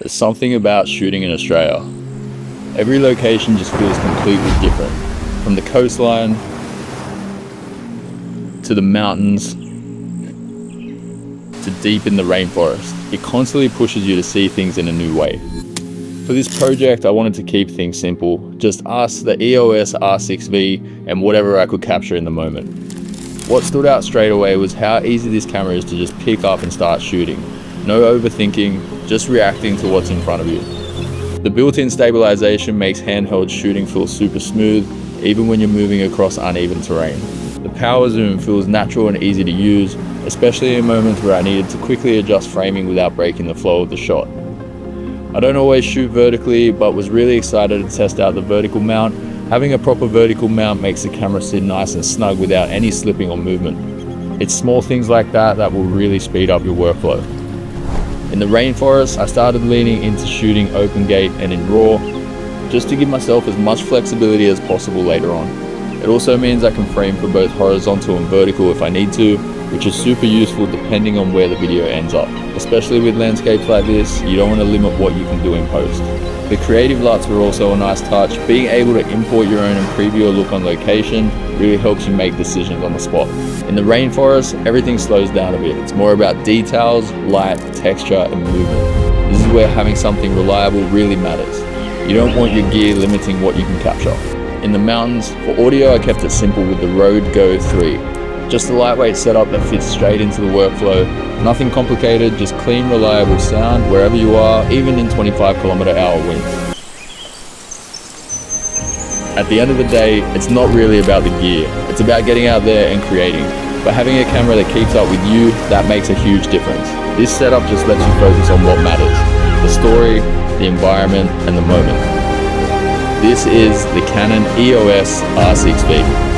There's something about shooting in Australia. Every location just feels completely different. From the coastline to the mountains to deep in the rainforest. It constantly pushes you to see things in a new way. For this project, I wanted to keep things simple. Just us, the EOS R6 V, and whatever I could capture in the moment. What stood out straight away was how easy this camera is to just pick up and start shooting. No overthinking, just reacting to what's in front of you. The built-in stabilization makes handheld shooting feel super smooth, even when you're moving across uneven terrain. The power zoom feels natural and easy to use, especially in moments where I needed to quickly adjust framing without breaking the flow of the shot. I don't always shoot vertically, but was really excited to test out the vertical mount. Having a proper vertical mount makes the camera sit nice and snug without any slipping or movement. It's small things like that that will really speed up your workflow. In the rainforest, I started leaning into shooting open gate and in RAW, just to give myself as much flexibility as possible later on. It also means I can frame for both horizontal and vertical if I need to, which is super useful depending on where the video ends up. Especially with landscapes like this, you don't want to limit what you can do in post. The creative LUTs were also a nice touch. Being able to import your own and preview a look on location really helps you make decisions on the spot. In the rainforest, everything slows down a bit. It's more about details, light, texture, and movement. This is where having something reliable really matters. You don't want your gear limiting what you can capture. In the mountains, for audio I kept it simple with the RØDE GO 3. Just a lightweight setup that fits straight into the workflow. Nothing complicated, just clean, reliable sound wherever you are, even in 25km/h winds. At the end of the day, it's not really about the gear. It's about getting out there and creating. But having a camera that keeps up with you, that makes a huge difference. This setup just lets you focus on what matters. The story, the environment, and the moment. This is the Canon EOS R6 V.